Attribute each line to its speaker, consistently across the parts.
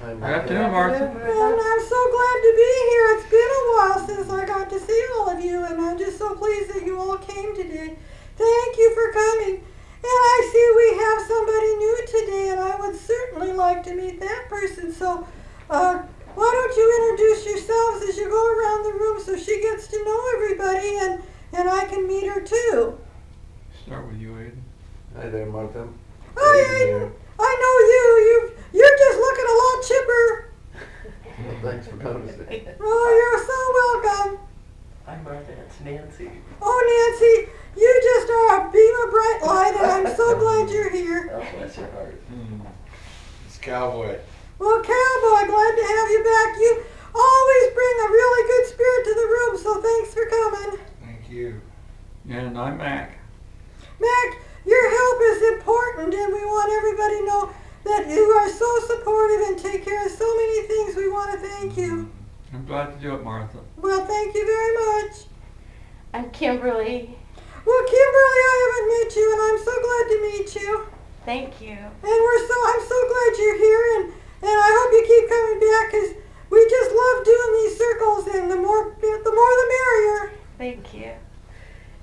Speaker 1: Good
Speaker 2: afternoon, Martha.
Speaker 3: And I'm so glad to be here. It's been a while since I got to see all of you, and I'm just so pleased that you all came today. Thank you for coming. And I see we have somebody new today, and I would certainly like to meet that person. So, why don't you introduce yourselves as you go around the room so she gets to know everybody, and I can meet her too.
Speaker 2: Start with you, Aiden.
Speaker 1: Hi there, Martha.
Speaker 3: Hi, Aiden. I know you. You're just looking a lot chipper.
Speaker 1: Well, thanks for noticing.
Speaker 3: Oh, you're so welcome.
Speaker 4: Hi Martha, it's Nancy.
Speaker 3: Oh, Nancy, you just are a beam of bright light, and I'm so glad you're here.
Speaker 4: Oh, bless your heart.
Speaker 5: It's Cowboy.
Speaker 3: Well, Cowboy, glad to have you back. You always bring a really good spirit to the room, so thanks for coming.
Speaker 5: Thank you.
Speaker 2: And I'm Mac.
Speaker 3: Mac, your help is important, and we want everybody to know that you are so supportive and take care of so many things. We want to thank you.
Speaker 2: I'm glad to do it, Martha.
Speaker 3: Well, thank you very much.
Speaker 6: I'm Kimberly.
Speaker 3: Well, Kimberly, I haven't met you, and I'm so glad to meet you.
Speaker 6: Thank you.
Speaker 3: And I'm so glad you're here, and I hope you keep coming back, because we just love doing these circles, and the more the merrier.
Speaker 6: Thank you.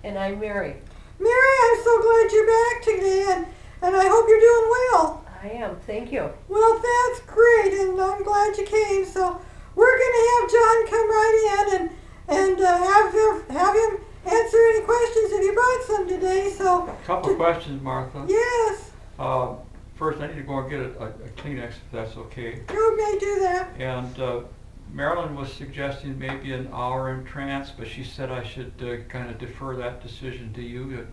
Speaker 4: And I'm Mary.
Speaker 3: Mary, I'm so glad you're back today, and I hope you're doing well.
Speaker 4: I am, thank you.
Speaker 3: Well, that's great, and I'm glad you came. So we're going to have John come right in and have him answer any questions if you brought some today. So
Speaker 2: A couple of questions, Martha.
Speaker 3: yes,
Speaker 2: First, I need to go and get a Kleenex, if that's okay.
Speaker 3: you may do that.
Speaker 2: And Marilyn was suggesting maybe an hour in trance, but she said I should kind of defer that decision to you.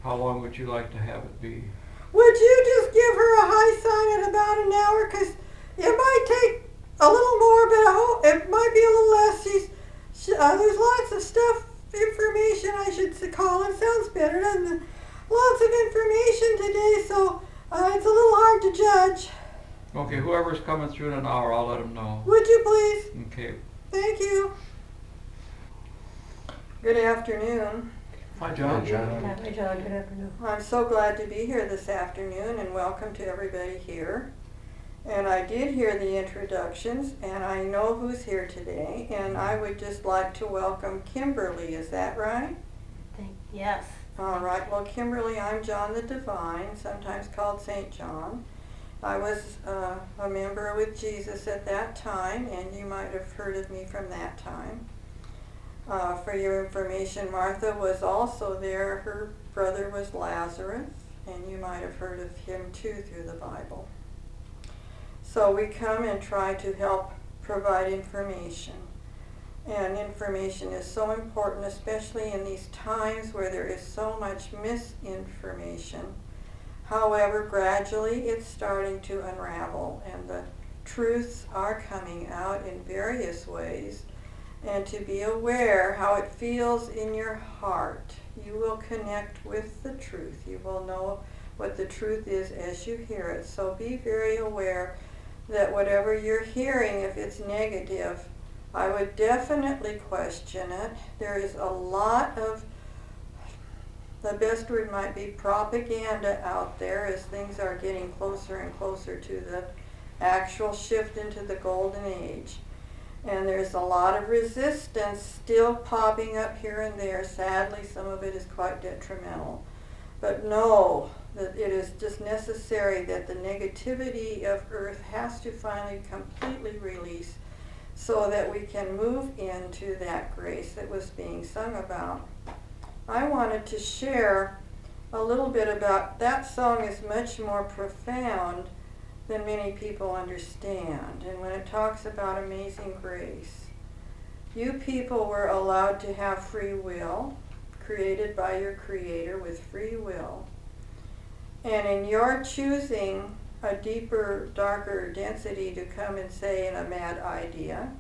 Speaker 2: How long would you like to have it be?
Speaker 3: Would you just give her a high sign at about an hour? Because it might take a little more, but I hope it might be a little less. There's lots of stuff, information I should call it. Sounds better, doesn't it? Lots of information today, so it's a little hard to judge.
Speaker 2: Okay, whoever's coming through in an hour, I'll let them know.
Speaker 3: Would you please?
Speaker 2: Okay.
Speaker 3: Thank you. Good afternoon.
Speaker 2: Hi, John.
Speaker 1: Hi, John.
Speaker 4: Hi John, good afternoon.
Speaker 3: I'm so glad to be here this afternoon, and welcome to everybody here. And I did hear the introductions, and I know who's here today, and I would just like to welcome Kimberly. Is that right?
Speaker 6: Yes.
Speaker 3: All right. Well, Kimberly, I'm John the Divine, sometimes called St. John. I was a member with Jesus at that time, and you might have heard of me from that time. For your information, Martha was also there. Her brother was Lazarus, and you might have heard of him too through the Bible. So we come and try to help provide information. And information is so important, especially in these times where there is so much misinformation. However, gradually it's starting to unravel, and the truths are coming out in various ways. And to be aware how it feels in your heart, you will connect with the truth. You will know what the truth is as you hear it. So be very aware that whatever you're hearing, if it's negative, I would definitely question it. There is a lot of, the best word might be propaganda out there as things are getting closer and closer to the actual shift into the golden age. And there's a lot of resistance still popping up here and there. Sadly, some of it is quite detrimental. But know that it is just necessary that the negativity of Earth has to finally completely release so that we can move into that grace that was being sung about. I wanted to share a little bit about, that song is much more profound than many people understand. And when it talks about amazing grace, you people were allowed to have free will, created by your Creator with free will. And in your choosing a deeper, darker density to come and say in a mad idea,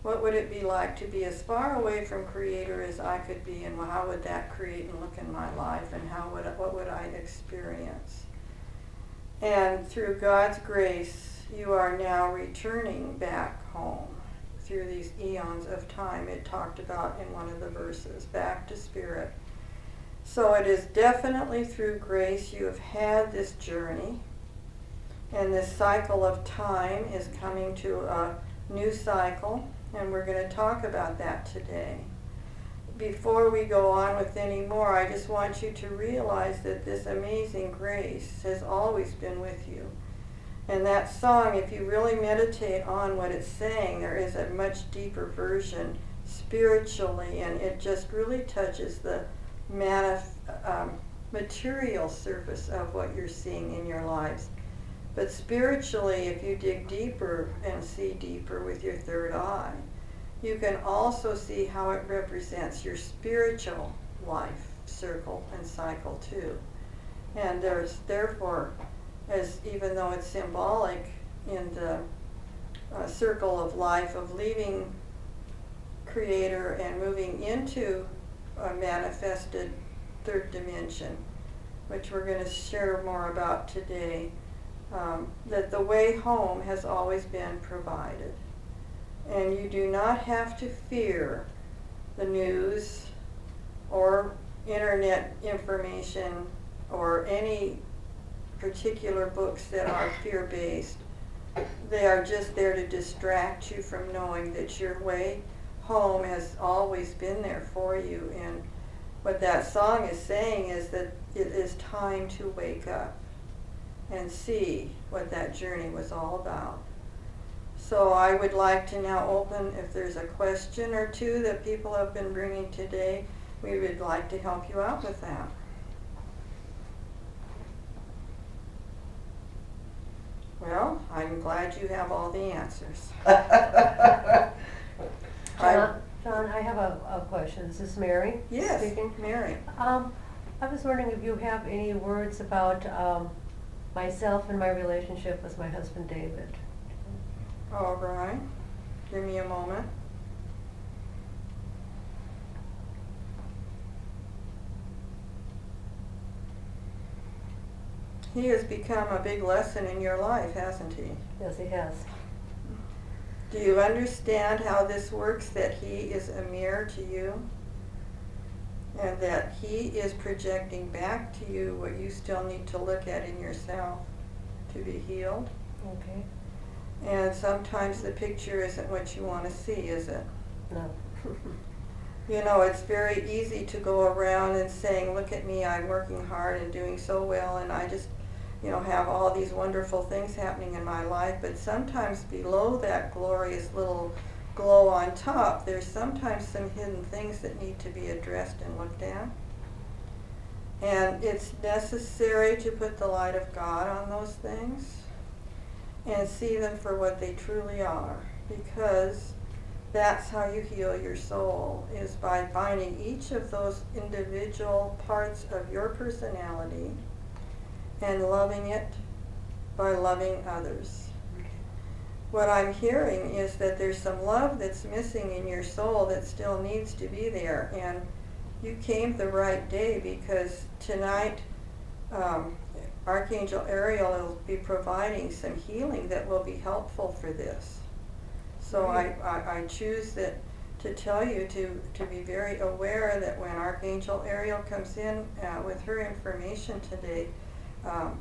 Speaker 3: what would it be like to be as far away from Creator as I could be, and how would that create and look in my life, and what would I experience? And through God's grace, you are now returning back home through these eons of time it talked about in one of the verses, back to spirit. So it is definitely through grace you have had this journey. And this cycle of time is coming to a new cycle, and we're going to talk about that today. Before we go on with any more, I just want you to realize that this amazing grace has always been with you. And that song, if you really meditate on what it's saying, there is a much deeper version spiritually, and it just really touches the material surface of what you're seeing in your lives. But spiritually, if you dig deeper and see deeper with your third eye, you can also see how it represents your spiritual life circle and cycle too. And there's therefore, as even though it's symbolic in the circle of life of leaving Creator and moving into a manifested third dimension, which we're going to share more about today, that the way home has always been provided. And you do not have to fear the news or internet information or any particular books that are fear-based. They are just there to distract you from knowing that your way home has always been there for you. And what that song is saying is that it is time to wake up and see what that journey was all about. So I would like to now open, if there's a question or two that people have been bringing today, we would like to help you out with that. Well, I'm glad you have all the answers.
Speaker 4: John, I have a question. This is Mary
Speaker 3: Yes,
Speaker 4: speaking.
Speaker 3: Mary.
Speaker 4: I was wondering if you have any words about myself and my relationship with my husband David.
Speaker 3: All right. Give me a moment. He has become a big lesson in your life, hasn't he?
Speaker 4: Yes, he has.
Speaker 3: Do you understand how this works, that he is a mirror to you? And that he is projecting back to you what you still need to look at in yourself to be healed?
Speaker 4: Okay.
Speaker 3: And sometimes the picture isn't what you want to see, is it?
Speaker 4: No.
Speaker 3: You know, it's very easy to go around and saying, look at me, I'm working hard and doing so well, and I just, have all these wonderful things happening in my life. But sometimes below that glorious little glow on top, there's sometimes some hidden things that need to be addressed and looked at. And it's necessary to put the light of God on those things and see them for what they truly are, because that's how you heal your soul, is by finding each of those individual parts of your personality and loving it by loving others. What I'm hearing is that there's some love that's missing in your soul that still needs to be there, and you came the right day, because tonight Archangel Ariel will be providing some healing that will be helpful for this. So I choose to tell you to be very aware that when Archangel Ariel comes in with her information today,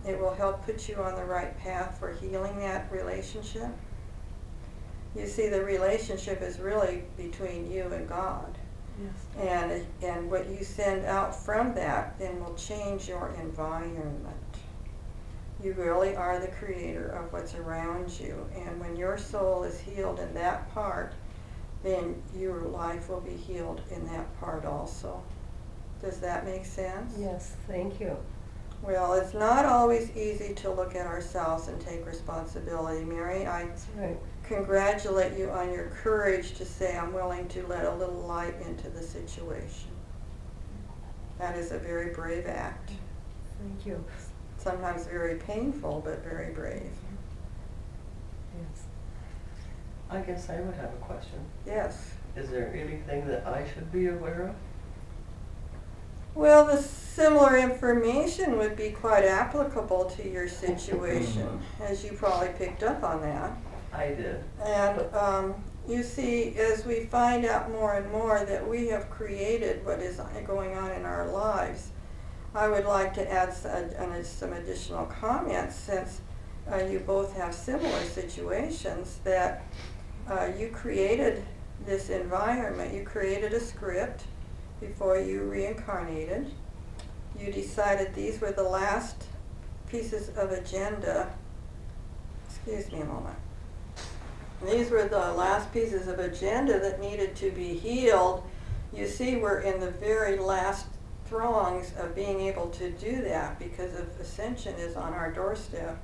Speaker 3: it will help put you on the right path for healing that relationship. You see, the relationship is really between you and God. Yes. And what you send out from that then will change your environment. You really are the creator of what's around you. And when your soul is healed in that part, then your life will be healed in that part also. Does that make sense?
Speaker 4: Yes, thank you.
Speaker 3: Well, it's not always easy to look at ourselves and take responsibility, Mary. I
Speaker 4: Right.
Speaker 3: congratulate you on your courage to say, I'm willing to let a little light into the situation. That is a very brave act.
Speaker 4: Thank you.
Speaker 3: Sometimes very painful, but very brave.
Speaker 4: Yes.
Speaker 7: I guess I would have a question.
Speaker 3: Yes.
Speaker 7: Is there anything that I should be aware of?
Speaker 3: Well, the similar information would be quite applicable to your situation, as you probably picked up on that.
Speaker 7: I did.
Speaker 3: And you see, as we find out more and more that we have created what is going on in our lives, I would like to add some additional comments, since you both have similar situations that you created this environment, you created a script before you reincarnated. You decided these were the last pieces of agenda. Excuse me a moment. These were the last pieces of agenda that needed to be healed. You see, we're in the very last throngs of being able to do that because of ascension is on our doorstep.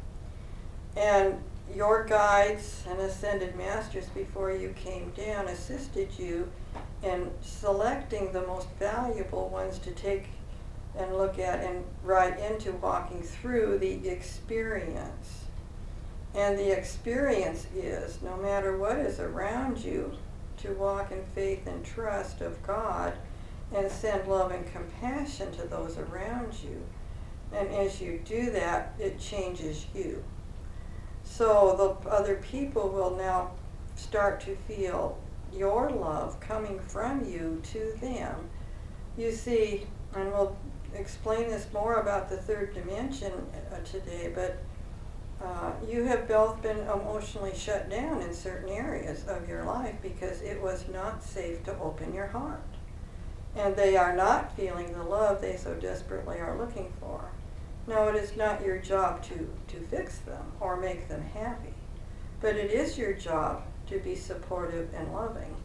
Speaker 3: And your guides and ascended masters before you came down assisted you in selecting the most valuable ones to take and look at and right into walking through the experience. And the experience is, no matter what is around you, to walk in faith and trust of God and send love and compassion to those around you. And as you do that, it changes you. So the other people will now start to feel your love coming from you to them. You see, and we'll explain this more about the third dimension today, but you have both been emotionally shut down in certain areas of your life because it was not safe to open your heart. And they are not feeling the love they so desperately are looking for. No, it is not your job to fix them or make them happy, but it is your job to be supportive and loving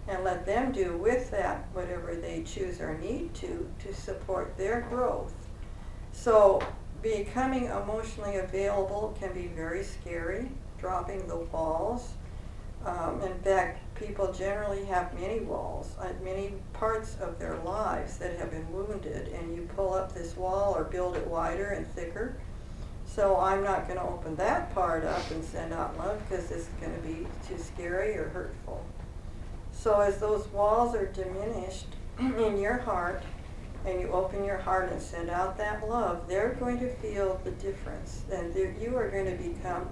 Speaker 3: and let them do with that whatever they choose or need to support their growth. So becoming emotionally available can be very scary, dropping the walls. In fact, people generally have many walls, many parts of their lives that have been wounded, and you pull up this wall or build it wider and thicker. So I'm not going to open that part up and send out love because it's going to be too scary or hurtful. So as those walls are diminished in your heart, and you open your heart and send out that love, they're going to feel the difference. And you are going to become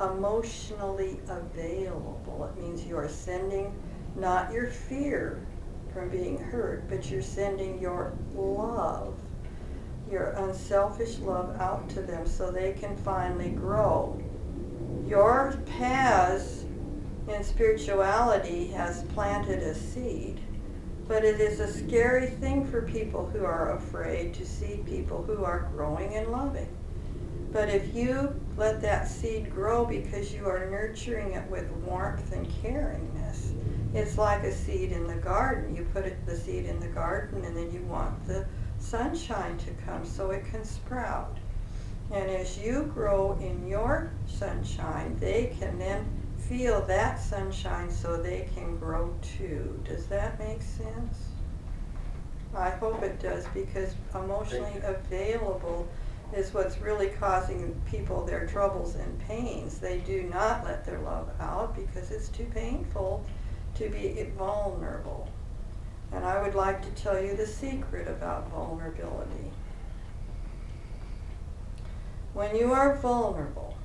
Speaker 3: emotionally available. It means you are sending not your fear from being hurt, but you're sending your love, your unselfish love out to them so they can finally grow. Your paths in spirituality has planted a seed, but it is a scary thing for people who are afraid to see people who are growing and loving. But if you let that seed grow because you are nurturing it with warmth and caringness, it's like a seed in the garden. You put the seed in the garden and then you want the sunshine to come so it can sprout. And as you grow in your sunshine, they can then feel that sunshine so they can grow too. Does that make sense? I hope it does, because emotionally available is what's really causing people their troubles and pains. They do not let their love out because it's too painful to be vulnerable. And I would like to tell you the secret about vulnerability. When you are vulnerable,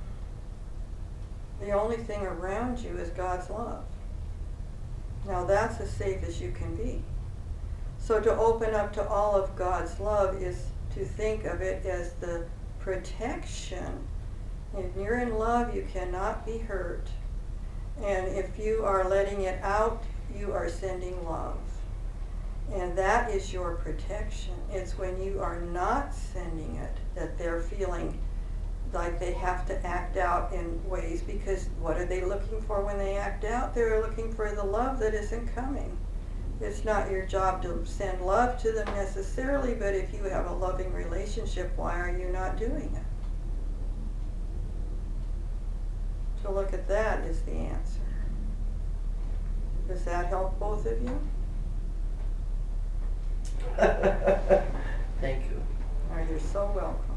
Speaker 3: the only thing around you is God's love. Now that's as safe as you can be. So to open up to all of God's love is to think of it as the protection. If you're in love, you cannot be hurt. And if you are letting it out, you are sending love. And that is your protection. It's when you are not sending it that they're feeling like they have to act out in ways, because what are they looking for when they act out? They're looking for the love that isn't coming. It's not your job to send love to them necessarily, but if you have a loving relationship, why are you not doing it? To look at that is the answer. Does that help both of you?
Speaker 7: Thank you.
Speaker 3: Oh, you're so welcome.